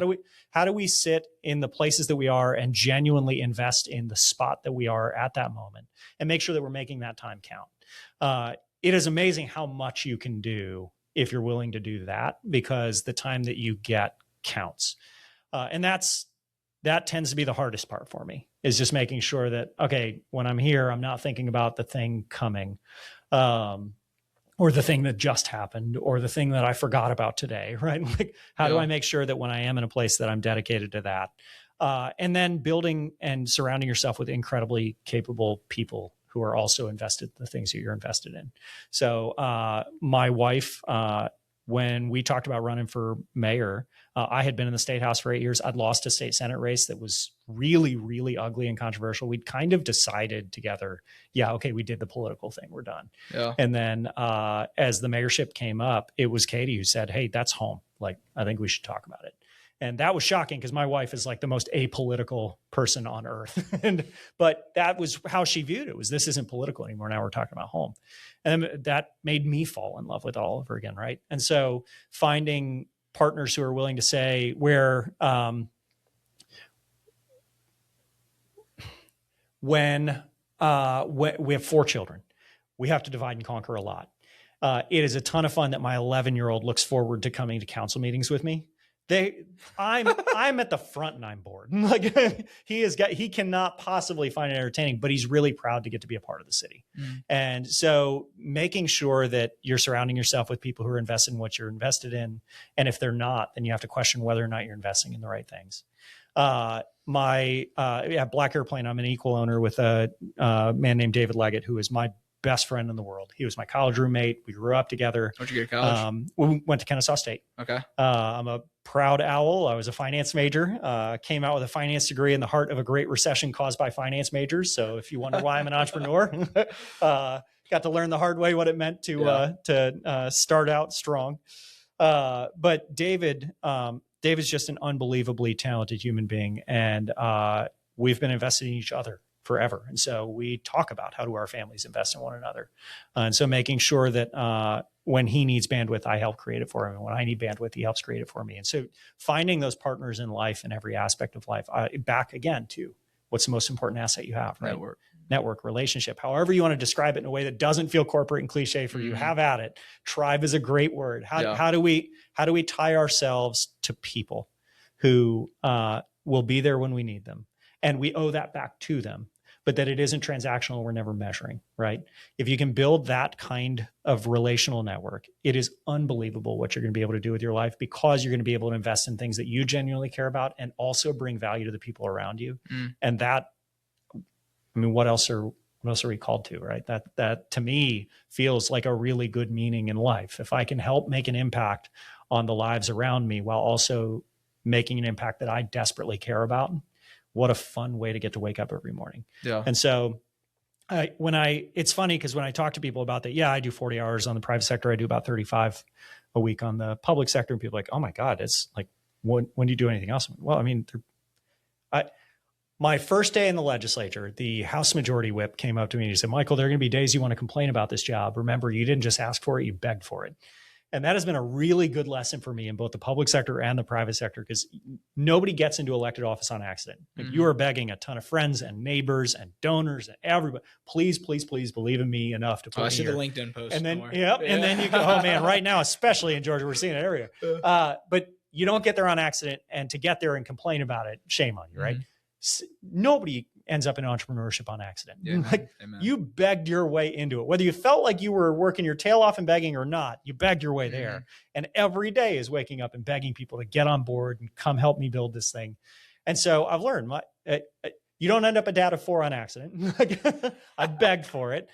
How do we sit in the places that we are and genuinely invest in the spot that we are at that moment and make sure that we're making that time count? It is amazing how much you can do if you're willing to do that, because the time that you get counts. And that tends to be the hardest part for me, is just making sure that, okay, when I'm here, I'm not thinking about the thing coming, or the thing that just happened, or the thing that I forgot about today, right? Like, how do I make sure that when I am in a place that I'm dedicated to that? And then building and surrounding yourself with incredibly capable people who are also invested in the things that you're invested in. So my wife, when we talked about running for mayor, I had been in the state house for 8 years. I'd lost a state senate race that was really, really ugly and controversial. We'd kind of decided together, yeah, okay, we did the political thing, we're done. Yeah. And then as the mayorship came up, it was Katie who said, hey, that's home. Like, I think we should talk about it. And that was shocking, because my wife is like the most apolitical person on earth. But that was how she viewed it, was this isn't political anymore. Now we're talking about home. And that made me fall in love with it all over again, right? And so finding partners who are willing to say, when we have 4 children, we have to divide and conquer a lot. It is a ton of fun that my 11-year-old looks forward to coming to council meetings with me. I'm at the front and I'm bored. Like, he cannot possibly find it entertaining, but he's really proud to get to be a part of the city. And so making sure that you're surrounding yourself with people who are invested in what you're invested in. And if they're not, then you have to question whether or not you're investing in the right things. Black Airplane, I'm an equal owner with a man named David Leggett, who is my best friend in the world. He was my college roommate. We grew up together. Where'd you get to college? We went to Kennesaw State. Okay. I'm a proud owl. I was a finance major, came out with a finance degree in the heart of a great recession caused by finance majors. So if you wonder why I'm an entrepreneur, got to learn the hard way what it meant to start out strong. But David's just an unbelievably talented human being. And we've been invested in each other forever. And so we talk about how do our families invest in one another. And so making sure that when he needs bandwidth, I help create it for him. And when I need bandwidth, he helps create it for me. And so finding those partners in life, in every aspect of life, back again to what's the most important asset you have, right? Network, relationship, however you want to describe it in a way that doesn't feel corporate and cliche for you, have at it. Tribe is a great word. How do we tie ourselves to people who will be there when we need them? And we owe that back to them, but that it isn't transactional. We're never measuring, right? If you can build that kind of relational network, it is unbelievable what you're going to be able to do with your life, because you're going to be able to invest in things that you genuinely care about and also bring value to the people around you. And that, I mean, what else are we called to, right? That to me feels like a really good meaning in life. If I can help make an impact on the lives around me while also making an impact that I desperately care about, what a fun way to get to wake up every morning. Yeah. And so it's funny because when I talk to people about that, I do 40 hours on the private sector. I do about 35 a week on the public sector. And people are like, oh my God, it's like, when do you do anything else? Well, I mean, my first day in the legislature, the House Majority Whip came up to me and he said, Michael, there are going to be days you want to complain about this job. Remember, you didn't just ask for it, you begged for it. And that has been a really good lesson for me in both the public sector and the private sector, because nobody gets into elected office on accident. Like, you are begging a ton of friends and neighbors and donors and everybody, please, please, please believe in me enough to put me here. I see the LinkedIn post. And then, and then you go, oh man, right now, especially in Georgia, we're seeing that area. But you don't get there on accident, and to get there and complain about it, shame on you, right? Nobody ends up in entrepreneurship on accident. You begged your way into it. Whether you felt like you were working your tail off and begging or not, you begged your way there. And every day is waking up and begging people to get on board and come help me build this thing. And so I've learned you don't end up a dad of 4 on accident. I begged for it.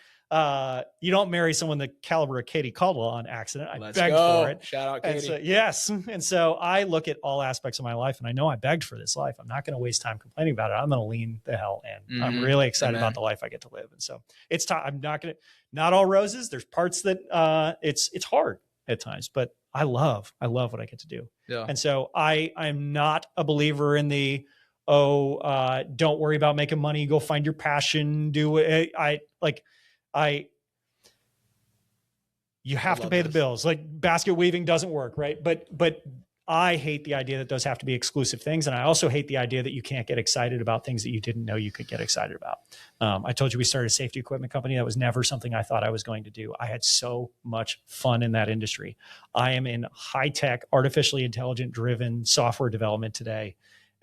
You don't marry someone the caliber of Katie Caldwell on accident. I begged for it. Shout out And Katie. so, yes. And so I look at all aspects of my life, and I know I begged for this life. I'm not going to waste time complaining about it. I'm going to lean the hell in. I'm really excited about the life I get to live. And so it's time. I'm not all roses. There's parts that it's hard at times, but I love what I get to do. Yeah. And so I'm not a believer in the, don't worry about making money, go find your passion, do it. You have to pay the bills. Like basket weaving doesn't work, right? But I hate the idea that those have to be exclusive things. And I also hate the idea that you can't get excited about things that you didn't know you could get excited about. I told you we started a safety equipment company. That was never something I thought I was going to do. I had so much fun in that industry. I am in high-tech, artificially intelligent driven software development today.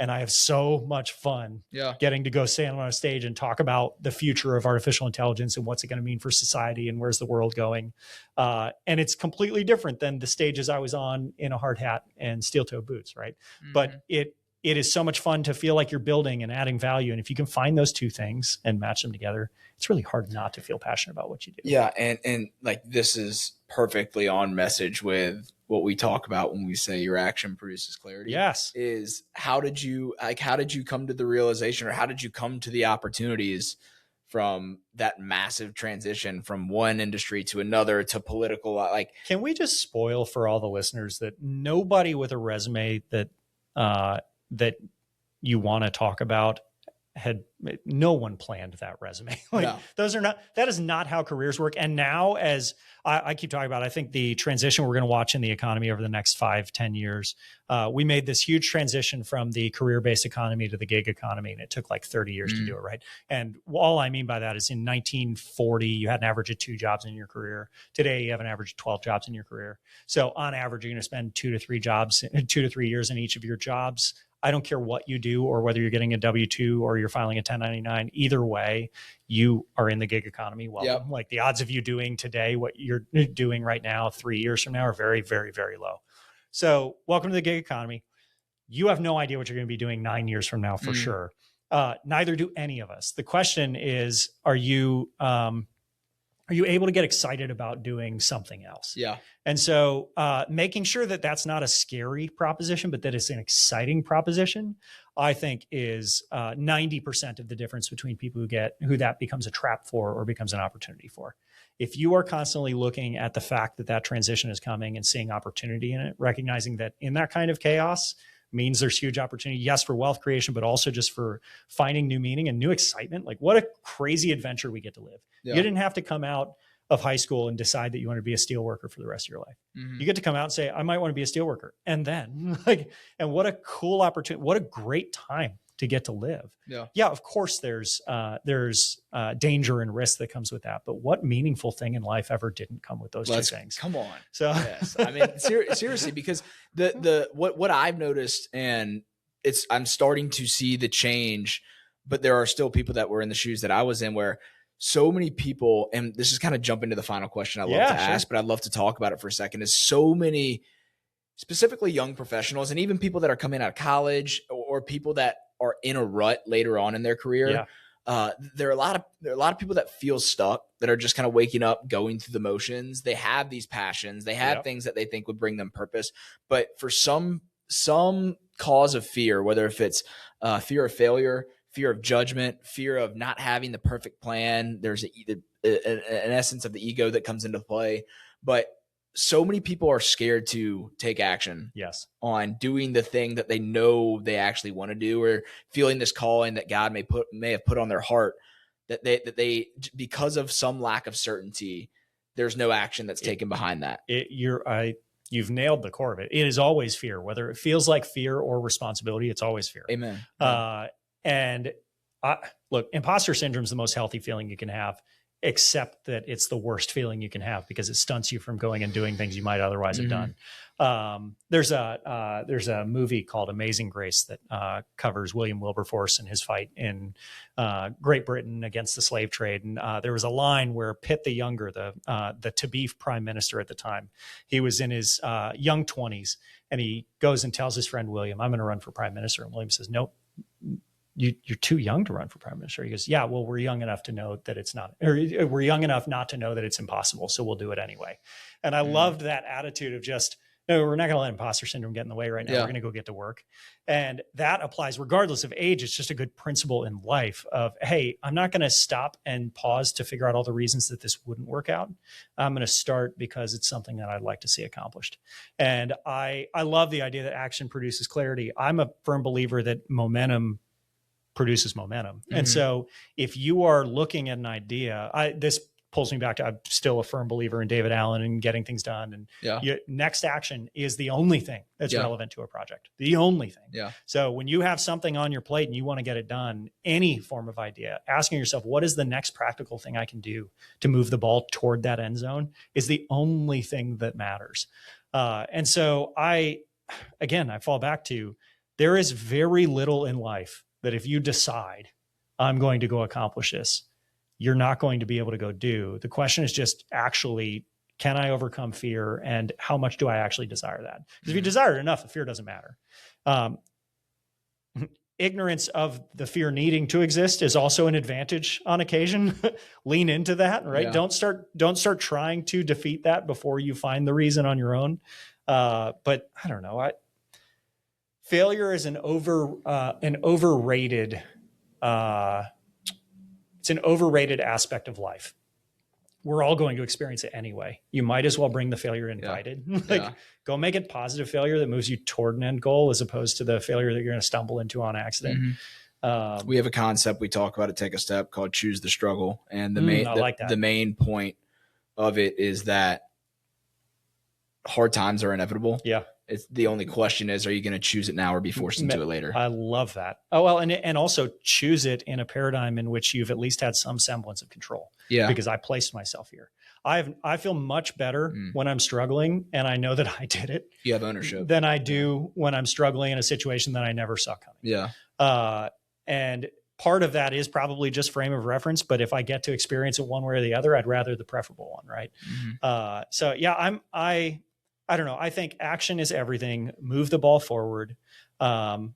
And I have so much fun getting to go stand on a stage and talk about the future of artificial intelligence and what's it going to mean for society and where's the world going. And it's completely different than the stages I was on in a hard hat and steel-toe boots, right? Mm-hmm. But it is so much fun to feel like you're building and adding value. And if you can find those two things and match them together, it's really hard not to feel passionate about what you do. Yeah. And like, this is perfectly on message with what we talk about when we say your action produces clarity. Yes. Is how did you come to the realization, or how did you come to the opportunities from that massive transition from one industry to another to political? Like, can we just spoil for all the listeners that nobody with a resume that you want to talk about no one planned that resume. That is not how careers work. And now, as I keep talking about, I think the transition we're going to watch in the economy over the next 5-10 years, we made this huge transition from the career-based economy to the gig economy. And it took like 30 years to do it. Right. And all I mean by that is in 1940, you had an average of 2 jobs in your career. Today, you have an average of 12 jobs in your career. So on average, you're going to spend 2 to 3 years in each of your jobs. I don't care what you do or whether you're getting a W-2 or you're filing a 1099. Either way, you are in the gig economy. Well, like the odds of you doing today what you're doing right now 3 years from now are very, very, very low. So welcome to the gig economy. You have no idea what you're going to be doing 9 years from now for sure. Neither do any of us. The question is, are you able to get excited about doing something else? Yeah. And so making sure that that's not a scary proposition, but that it's an exciting proposition, I think is 90% of the difference between people who that becomes a trap for or becomes an opportunity for. If you are constantly looking at the fact that transition is coming and seeing opportunity in it, recognizing that in that kind of chaos means there's huge opportunity, yes, for wealth creation, but also just for finding new meaning and new excitement. Like what a crazy adventure we get to live. Yeah. You didn't have to come out of high school and decide that you want to be a steel worker for the rest of your life. You get to come out and say, I might want to be a steel worker. And then and what a cool opportunity, what a great time to get to live. Yeah, of course there's danger and risk that comes with that. But what meaningful thing in life ever didn't come with those two things? Come on. So yes. I mean, seriously, because what I've noticed, and I'm starting to see the change, but there are still people that were in the shoes that I was in where so many people, and this is kind of jumping to the final question I love to ask, but I'd love to talk about it for a second, is so many, specifically young professionals and even people that are coming out of college or people that are in a rut later on in their career. There are a lot of people that feel stuck, that are just kind of waking up, going through the motions. They have these passions. They have things that they think would bring them purpose, but for some cause of fear, whether if it's fear of failure, fear of judgment, fear of not having the perfect plan. There's an essence of the ego that comes into play, but so many people are scared to take action on doing the thing that they know they actually want to do, or feeling this calling that God may have put on their heart, that they because of some lack of certainty, there's no action that's taken behind that. You've nailed the core of it. It is always fear, whether it feels like fear or responsibility. It's always fear. Amen. Look, imposter syndrome is the most healthy feeling you can have, except that it's the worst feeling you can have because it stunts you from going and doing things you might otherwise have done. There's a movie called Amazing Grace that covers William Wilberforce and his fight in Great Britain against the slave trade. And there was a line where Pitt the Younger, the to-be prime minister at the time, he was in his young 20s, and he goes and tells his friend William, I'm going to run for prime minister. And William says, nope, you're too young to run for prime minister. He goes, yeah, well, we're young enough to know that it's not, or we're young enough not to know that it's impossible. So we'll do it anyway. And I loved that attitude of just, no, we're not going to let imposter syndrome get in the way right now. We're going to go get to work. And that applies regardless of age. It's just a good principle in life of, hey, I'm not going to stop and pause to figure out all the reasons that this wouldn't work out. I'm going to start because it's something that I'd like to see accomplished. And I love the idea that action produces clarity. I'm a firm believer that momentum produces momentum. And so if you are looking at an idea, this pulls me back to, I'm still a firm believer in David Allen and getting things done. And next action is the only thing that's relevant to a project. The only thing. Yeah. So when you have something on your plate and you want to get it done, any form of idea, asking yourself, what is the next practical thing I can do to move the ball toward that end zone is the only thing that matters. And so I fall back to, there is very little in life that if you decide I'm going to go accomplish this, you're not going to be able to go do. The question is just actually, can I overcome fear, and how much do I actually desire that? Because if you desire it enough, the fear doesn't matter. Ignorance of the fear needing to exist is also an advantage on occasion. Lean into that, right? Yeah. Don't start trying to defeat that before you find the reason on your own. But I don't know. Failure is an overrated. It's an overrated aspect of life. We're all going to experience it anyway. You might as well bring the failure invited. Go make it positive failure that moves you toward an end goal, as opposed to the failure that you're going to stumble into on accident. We have a concept we talk about at Take a Step called choose the struggle. And the main point of it is that hard times are inevitable. Yeah. It's the only question is, are you going to choose it now or be forced into it later? I love that. Oh, well, and also choose it in a paradigm in which you've at least had some semblance of control. Yeah. Because I placed myself here. I feel much better when I'm struggling and I know that I did it. You have ownership. Than I do when I'm struggling in a situation that I never saw coming. Yeah. And part of that is probably just frame of reference, but if I get to experience it one way or the other, I'd rather the preferable one, right? So yeah, I don't know. I think action is everything. Move the ball forward. I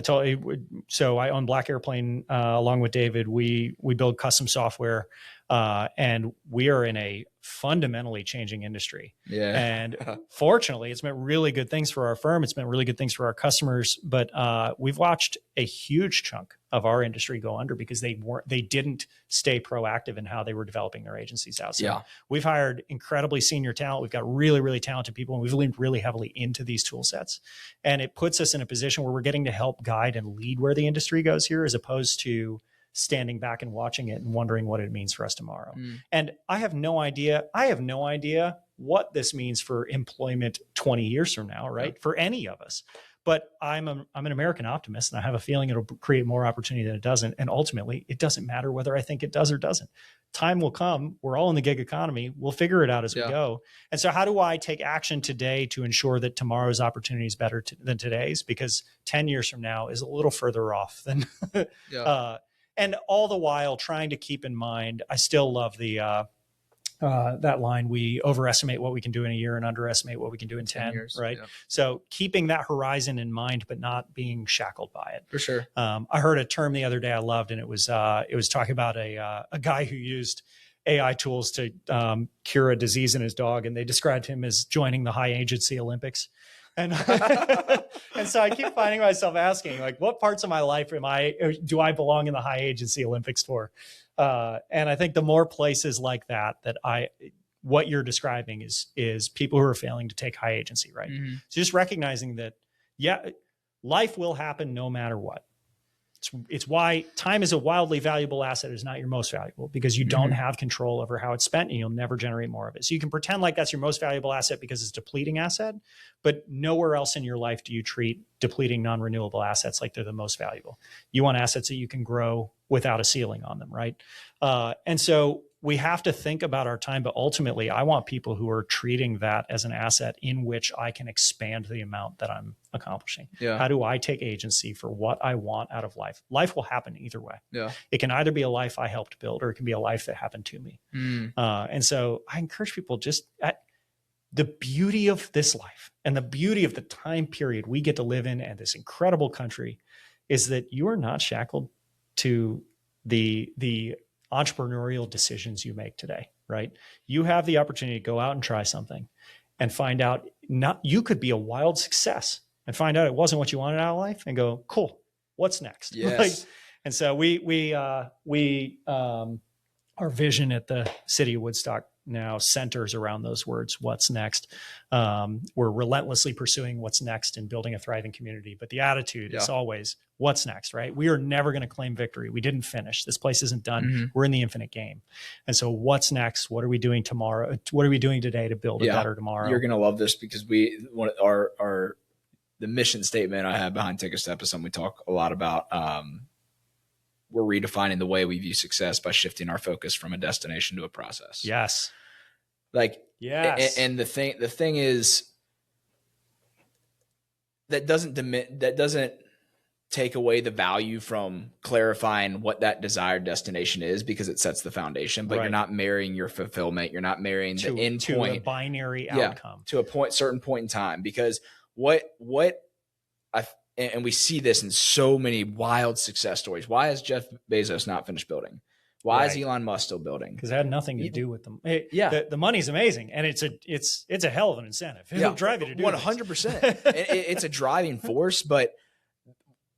told you, so I own Black Airplane along with David. We build custom software, and we are in a fundamentally changing industry. Yeah. And fortunately, it's meant really good things for our firm. It's meant really good things for our customers. But we've watched a huge chunk of our industry go under because they didn't stay proactive in how they were developing their agencies out. So we've hired incredibly senior talent. We've got really, really talented people, and we've leaned really heavily into these tool sets. And it puts us in a position where we're getting to help guide and lead where the industry goes here, as opposed to standing back and watching it and wondering what it means for us tomorrow. And I have no idea what this means for employment 20 years from now, right? For any of us. But I'm an American optimist, and I have a feeling it'll create more opportunity than it doesn't. And ultimately, it doesn't matter whether I think it does or doesn't. Time will come. We're all in the gig economy. We'll figure it out as we go. And so how do I take action today to ensure that tomorrow's opportunity is better than today's? Because 10 years from now is a little further off than and all the while trying to keep in mind, I still love the that line, we overestimate what we can do in a year and underestimate what we can do in 10 years, right? Yeah. So keeping that horizon in mind, but not being shackled by it. For sure. I heard a term the other day I loved, and it was talking about a guy who used AI tools to cure a disease in his dog, and they described him as joining the high agency Olympics. And and so I keep finding myself asking, like, what parts of my life do I belong in the high agency Olympics for? And I think the more places like that what you're describing is people who are failing to take high agency, right? So just recognizing that, life will happen no matter what. It's why time is a wildly valuable asset. It's not your most valuable, because you don't have control over how it's spent, and you'll never generate more of it. So you can pretend like that's your most valuable asset because it's a depleting asset, but nowhere else in your life do you treat depleting non-renewable assets like they're the most valuable. You want assets that you can grow without a ceiling on them, right? And so we have to think about our time, but ultimately I want people who are treating that as an asset in which I can expand the amount that I'm accomplishing. Yeah. How do I take agency for what I want out of life? Life will happen either way. Yeah. It can either be a life I helped build, or it can be a life that happened to me. And so I encourage people, the beauty of this life and the beauty of the time period we get to live in and this incredible country is that you are not shackled to the entrepreneurial decisions you make today, right? You have the opportunity to go out and try something and find out you could be a wild success and find out it wasn't what you wanted out of life and go, cool, what's next? Yes. And so our vision at the city of Woodstock now centers around those words, what's next. We're relentlessly pursuing what's next and building a thriving community. But the attitude is always, what's next, right? We are never going to claim victory. We didn't finish. This place isn't done. Mm-hmm. We're in the infinite game. And so what's next? What are we doing tomorrow? What are we doing today to build a better tomorrow? You're going to love this because the mission statement I have behind Take a Step is something we talk a lot about. We're redefining the way we view success by shifting our focus from a destination to a process. Yes. Yes. And the thing is that doesn't take away the value from clarifying what that desired destination is, because it sets the foundation, but You're not marrying your fulfillment. You're not marrying the end point to a binary outcome to a certain point in time, because and we see this in so many wild success stories. Why has Jeff Bezos not finished building? Why is Elon Musk still building? Because it had nothing to do with them. The money's amazing, and it's a hell of an incentive. It'll drive you to do 100%. It's a driving force, but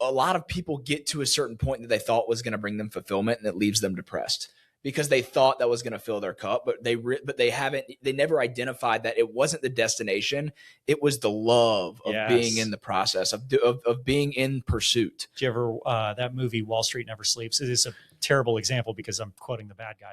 a lot of people get to a certain point that they thought was going to bring them fulfillment, and it leaves them depressed because they thought that was going to fill their cup, but they never identified that it wasn't the destination. It was the love of being in the process of being in pursuit. Did you ever, that movie, Wall Street Never Sleeps? It is a terrible example because I'm quoting the bad guy.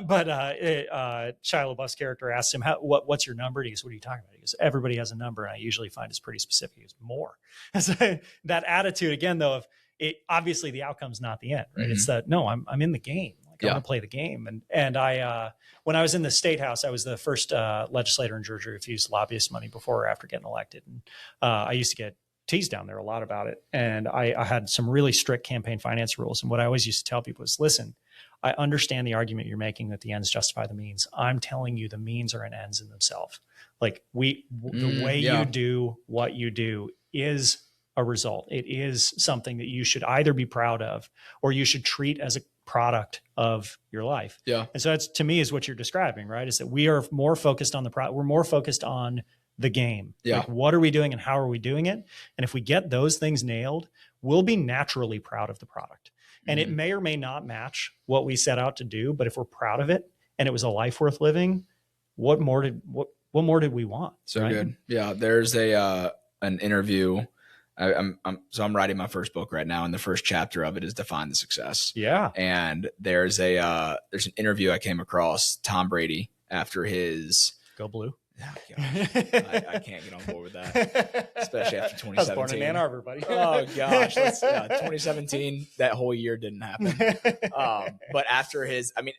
But Shia LaBeouf's character asks him, what's your number? And he goes, what are you talking about? He goes, everybody has a number. And I usually find it's pretty specific. He goes, more. So that attitude again, though, of it, obviously the outcome's not the end, right? Mm-hmm. It's that, no, I'm in the game. I want to play the game. And I, when I was in the state house, I was the first legislator in Georgia who refused lobbyist money before or after getting elected. And I used to get teased down there a lot about it. And I had some really strict campaign finance rules. And what I always used to tell people is, listen, I understand the argument you're making that the ends justify the means. I'm telling you the means are an ends in themselves. Like the way you do what you do is a result. It is something that you should either be proud of or you should treat as a product of your life. Yeah. And so that's, to me, is what you're describing, right? Is that we are more focused on we're more focused on the game. Yeah. Like, what are we doing and how are we doing it? And if we get those things nailed, we'll be naturally proud of the product. And it may or may not match what we set out to do, but if we're proud of it and it was a life worth living, what more did we want? So right? Good. Yeah. There's an interview. I'm writing my first book right now, and the first chapter of it is Define the Success. Yeah. And there's an interview I came across Tom Brady after his Go Blue. Oh, gosh. I can't get on board with that, especially after 2017. I was born in Ann Arbor, buddy. Oh gosh, 2017, that whole year didn't happen. But after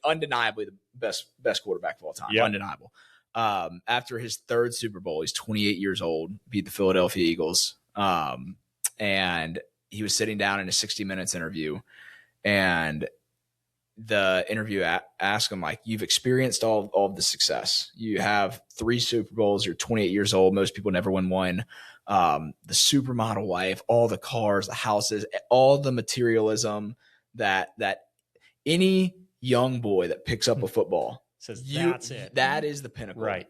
undeniably the best quarterback of all time, undeniable. After his third Super Bowl, he's 28 years old, beat the Philadelphia Eagles. And he was sitting down in a 60 Minutes interview, and the interview asked him, like, you've experienced all of the success. You have 3 Super Bowls. You're 28 years old. Most people never win one. The supermodel wife, all the cars, the houses, all the materialism that any young boy that picks up a football says, that's it. That is the pinnacle. Right.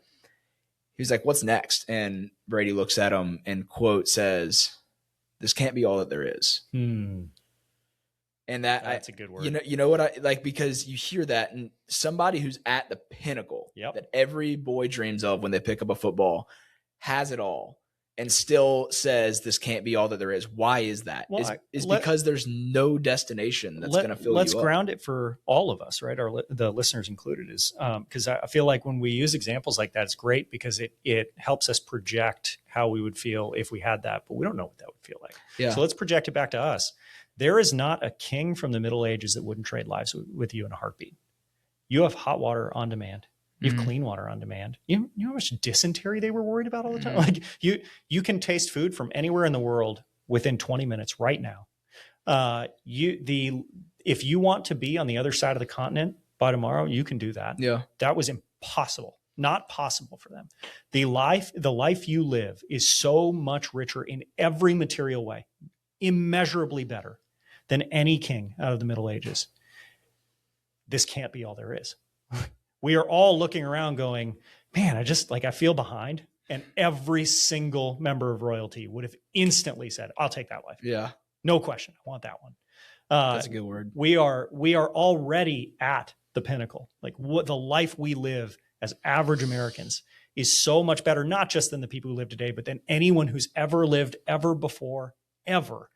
He's like, what's next? And Brady looks at him and quote says, this can't be all that there is. And that's a good word. You know what I like, because you hear that, and somebody who's at the pinnacle that every boy dreams of when they pick up a football has it all and still says this can't be all that there is. Why is that? Well, because there's no destination that's going to fill you up. Let's ground it for all of us, right? The listeners included, is because I feel like when we use examples like that, it's great because it helps us project how we would feel if we had that, but we don't know what that would feel like. Yeah. So let's project it back to us. There is not a king from the Middle Ages that wouldn't trade lives with you in a heartbeat. You have hot water on demand. You have clean water on demand. You know how much dysentery they were worried about all the time? Like you can taste food from anywhere in the world within 20 minutes right now. If you want to be on the other side of the continent by tomorrow, you can do that. Yeah. That was impossible. Not possible for them. The life you live is so much richer in every material way. immeasurably better than any king out of the Middle Ages. This can't be all there is. We are all looking around going, man, I feel behind. And every single member of royalty would have instantly said, I'll take that life. Yeah. No question. I want that one. That's a good word. We are already at the pinnacle. Like what the life we live as average Americans is so much better, not just than the people who live today, but than anyone who's ever lived ever before, ever.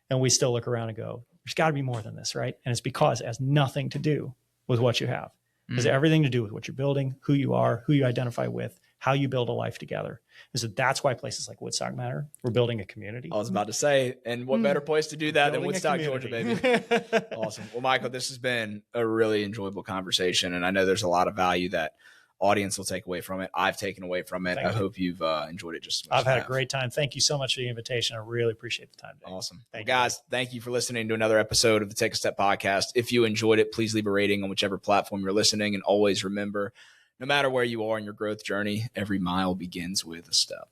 And we still look around and go, there's got to be more than this, right? And it's because it has nothing to do with what you have. It has everything to do with what you're building, who you are, who you identify with, how you build a life together. And so that's why places like Woodstock matter. We're building a community. I was about to say, and what better place to do that than Woodstock, Georgia, baby. Awesome. Well, Michael, this has been a really enjoyable conversation, and I know there's a lot of value that audience will take away from it. I've taken away from it. I hope you've enjoyed it just as much. I've had a great time. Thank you so much for the invitation. I really appreciate the time today. Awesome. Well, guys, thank you for listening to another episode of the Take a Step podcast. If you enjoyed it, please leave a rating on whichever platform you're listening. And always remember, no matter where you are in your growth journey, every mile begins with a step.